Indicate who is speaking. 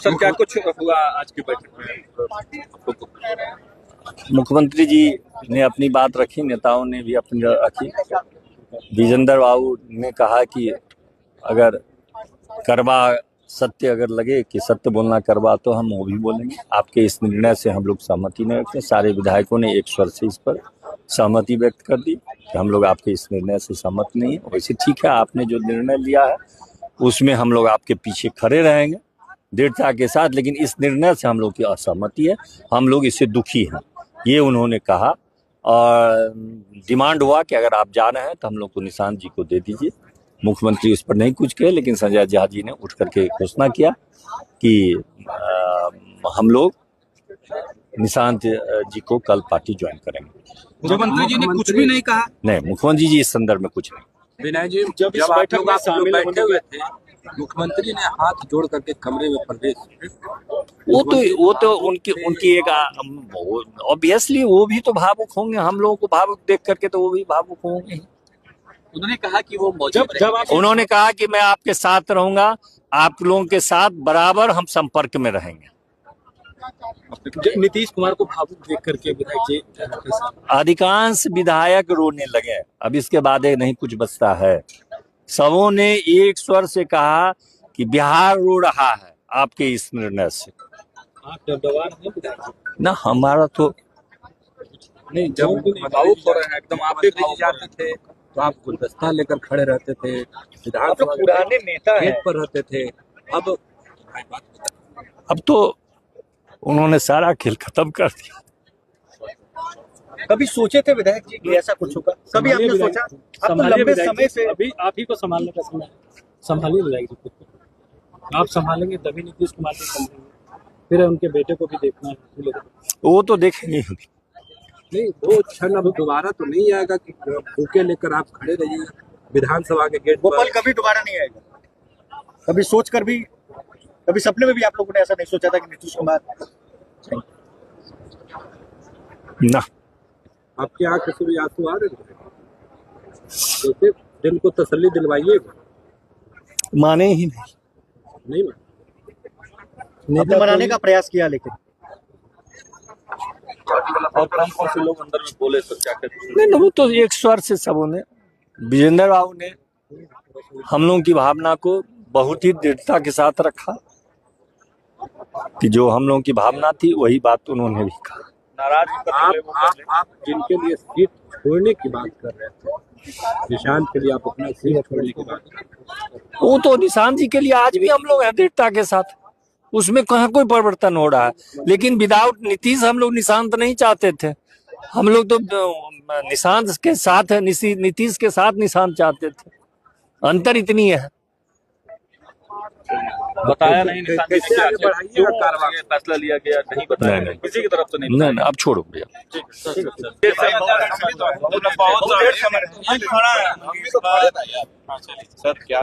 Speaker 1: Sir क्या कुछ हुआ आज की बैठक में?
Speaker 2: मुख्यमंत्री जी ने अपनी बात रखी, नेताओं ने भी अपनी रखी। विजेंद्र बाबू ने कहा कि अगर करवा सत्य अगर लगे कि सत्य बोलना करवा तो हम वो भी बोलेंगे। आपके इस निर्णय से हम लोग सहमति नहीं रखते। सारे विधायकों ने एक स्वर से इस पर सहमति व्यक्त कर दी कि हम लोग आपके इस निर्णय से सहमत नहीं है। वैसे ठीक है, आपने जो निर्णय लिया है उसमें हम लोग आपके पीछे खड़े रहेंगे दृढ़ता के साथ, लेकिन इस निर्णय से हम लोग की असहमति है, हम लोग इससे दुखी हैं, ये उन्होंने कहा। और डिमांड हुआ कि अगर आप जा रहे हैं तो हम लोग को निशांत जी को दे दीजिए। मुख्यमंत्री उस पर नहीं कुछ कहे, लेकिन संजय झा जी ने उठ करके घोषणा किया कि हम लोग निशांत जी को कल पार्टी ज्वाइन करेंगे।
Speaker 1: मुख्यमंत्री जी ने कुछ भी नहीं कहा?
Speaker 2: नहीं, मुख्यमंत्री जी इस संदर्भ में कुछ नहीं।
Speaker 1: विनय जी, जब बैठक में शामिल बैठे हुए थे, मुख्यमंत्री ने हाथ जोड़ करके कमरे में प्रवेश,
Speaker 2: वो तो उनकी एक ऑब्वियसली वो भी तो भावुक होंगे। हम लोगों को भावुक देख करके तो वो भी भावुक होंगे।
Speaker 1: उन्होंने कहा कि वो
Speaker 2: उन्होंने कहा कि मैं आपके साथ रहूंगा, आप लोगों के साथ बराबर हम संपर्क में रहेंगे।
Speaker 1: नीतीश कुमार को भावुक देख करके विधायक जी
Speaker 2: अधिकांश विधायक रोने लगे। अब इसके बाद नहीं कुछ बचता है। सबों ने एक स्वर से कहा कि बिहार रो रहा है आपके इस निर्णय से। ना हमारा तो
Speaker 1: नहीं, जब भावुक हो रहे हैं एकदम, आप भी जाते थे तो आप गुलदस्ता लेकर खड़े रहते थे, विधानसभा पुराने नेता गेट पर रहते थे।
Speaker 2: अब तो उन्होंने सारा खेल खत्म कर दिया।
Speaker 3: कभी सोचे थे विधायक जी कि ऐसा कुछ होगा? कभी आपने सोचा? आप तो लंबे समय से
Speaker 4: अभी आप ही को संभालने का समय, संभालिए विधायक जी को। आप संभालेंगे तभी नीतीश कुमार को संभालेंगे, फिर उनके बेटे को भी देखना है।
Speaker 2: वो तो देखेंगे
Speaker 1: नहीं, वो क्षण अब दोबारा तो नहीं आएगा कि भूखे लेकर आप खड़े रहिए विधानसभा के गेट
Speaker 3: वो पल कभी दोबारा नहीं आएगा। कभी सोचकर भी, कभी सपने में भी आप लोगों ने ऐसा नहीं सोचा था कि नीतीश कुमार
Speaker 2: ना।
Speaker 1: आपकी आंख से भी आंसू आ रहे हैं, तो दिल को तसल्ली दिलवाइए।
Speaker 2: माने ही नहीं
Speaker 3: आपने मनाने का प्रयास किया, लेकिन
Speaker 1: और कौन से लोग अंदर में बोले तो क्या कहते?
Speaker 2: नहीं, वो तो एक स्वर से सबों ने। विजेंद्र बाबू ने हम लोगों की भावना को बहुत ही दृढ़ता के साथ रखा कि जो हम लोगों की भावना थी वही बात उन्होंने भी कहा।
Speaker 1: नाराज आप जिनके लिए सीट छोड़ने की बात कर रहे थे, निशांत के लिए आप अपना सीट छोड़ने की बात कर रहे थे,
Speaker 2: वो तो निशांत जी के लिए आज भी हम लोग हैं दृढ़ता के साथ, उसमें कहाँ कोई परिवर्तन हो रहा है। लेकिन विदाउट नीतीश हम लोग निशांत नहीं चाहते थे। हम लोग तो निशांत के साथ है, नीतीश के साथ निशांत चाहते थे। अंतर इतनी है।
Speaker 1: बताया नहीं निशांत जी ने क्यों फैसला लिया गया, नहीं बताया
Speaker 2: नहीं,
Speaker 1: किसी की तरफ से नहीं।
Speaker 2: नहीं, अब छोड़ो भैया।
Speaker 1: सर क्या